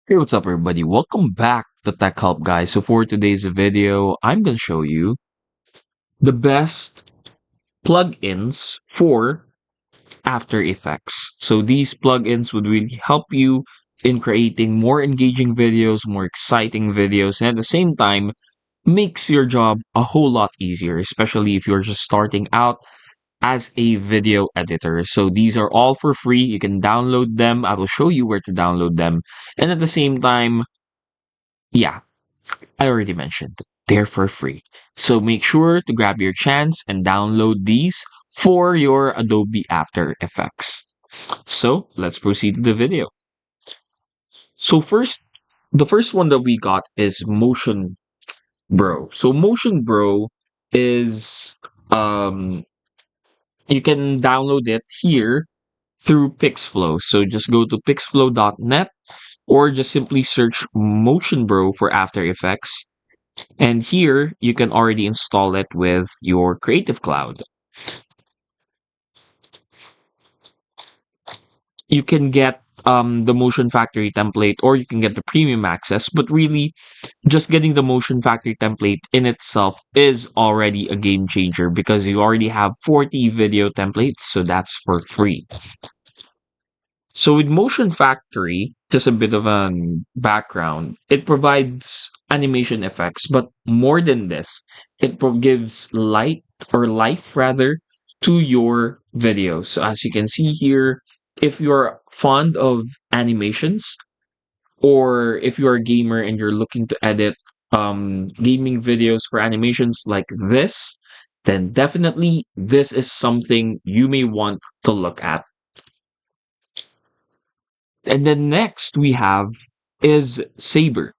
Hey, what's up, everybody? Welcome back to Tech Help, guys. So for today's video, I'm going to show you the best plugins for After Effects. So these plugins would really help you in creating more engaging videos, more exciting videos, and at the same time, makes your job a whole lot easier, especially if you're just starting out as a video editor. So these are all for free. You can download them. I will show you where to download them. And at the same time, yeah, I already mentioned, they're for free. So make sure to grab your chance and download these for your Adobe After Effects. So let's proceed to the video. So the first one that we got is Motion Bro. So Motion Bro is um you can download it here through Pixflow. So just go to pixflow.net or just simply search Motion Bro for After Effects. And here you can already install it with your Creative Cloud. You can get the Motion Factory template or you can get the premium access, but really just getting the Motion Factory template in itself is already a game changer because you already have 40 video templates, so that's for free. So with Motion Factory, just a bit of a background, it provides animation effects, but more than this, gives light or life rather to your videos. So as you can see here, if you're fond of animations or if you're a gamer and you're looking to edit gaming videos for animations like this, then definitely this is something you may want to look at. And then next we have is Saber.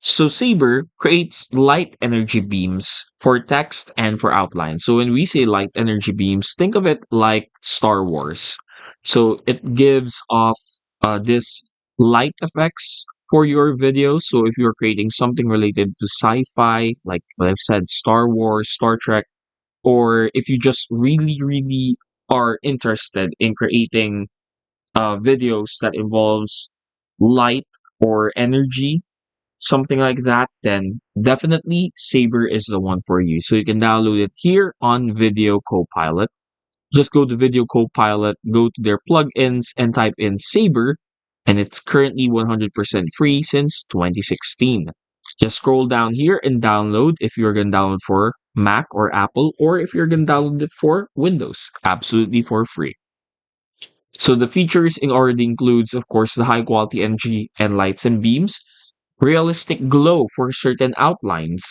So Saber creates light energy beams for text and for outline. So when we say light energy beams, think of it like Star Wars. So it gives off this light effects for your videos. So if you're creating something related to sci-fi, like what I've said, Star Wars, Star Trek, or if you just really are interested in creating videos that involves light or energy, something like that, then definitely Saber is the one for you. So you can download it here on Video Copilot. Just go to Video Copilot, go to their plugins, and type in Saber, and it's currently 100% free since 2016. Just scroll down here and download if you're going to download for Mac or Apple, or if you're going to download it for Windows, absolutely for free. So the features it already includes, of course, the high quality energy and lights and beams, realistic glow for certain outlines,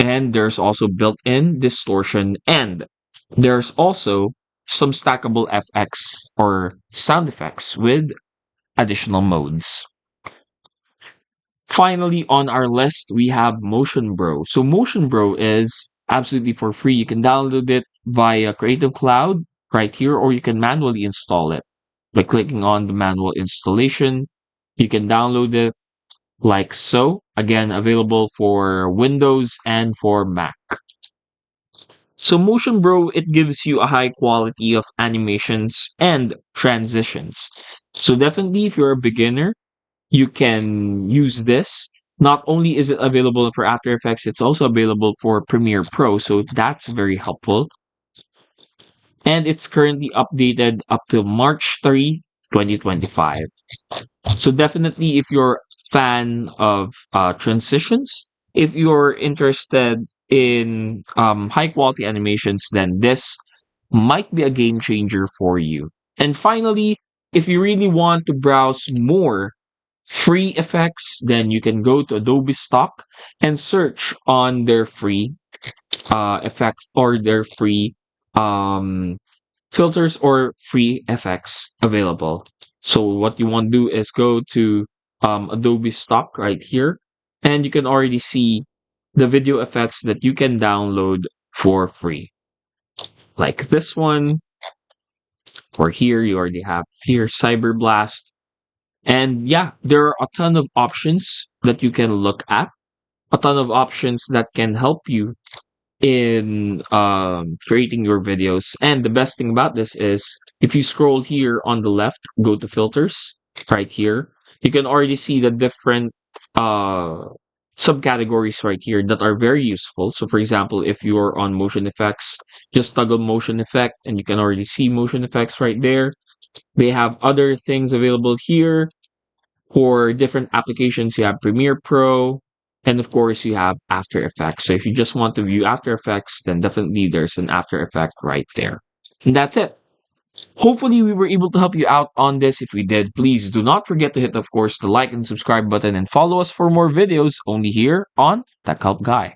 and there's also built-in distortion, and there's also some stackable FX or sound effects with additional modes. Finally, on our list, we have Motion Bro. So Motion Bro is absolutely for free. You can download it via Creative Cloud right here, or you can manually install it by clicking on the manual installation. You can download it like so. Again, available for Windows and for Mac. So Motion Bro, it gives you a high quality of animations and transitions. So definitely if you're a beginner, you can use this. Not only is it available for After Effects, it's also available for Premiere Pro. So that's very helpful. And it's currently updated up to March 3, 2025. So definitely, if you're a fan of transitions, if you're interested in high quality animations, then this might be a game changer for you. And finally, if you really want to browse more free effects, then you can go to Adobe Stock and search on their free effects or their free um, filters or free effects available. So what you want to do is go to Adobe Stock right here, and you can already see the video effects that you can download for free. Like this one, or here you already have here Cyberblast. And yeah, there are a ton of options that you can look at, a ton of options that can help you in creating your videos. And the best thing about this is if you scroll here on the left, go to filters right here, You can already see the different subcategories right here that are very useful. So for example, if you're on motion effects, just toggle motion effect and you can already see motion effects right there. They have other things available here for different applications. You have Premiere Pro, and of course you have After Effects. So if you just want to view After Effects, then definitely there's an After Effect right there. And that's it. Hopefully, we were able to help you out on this. If we did, please do not forget to hit, of course, the like and subscribe button and follow us for more videos only here on Tech Help Guy.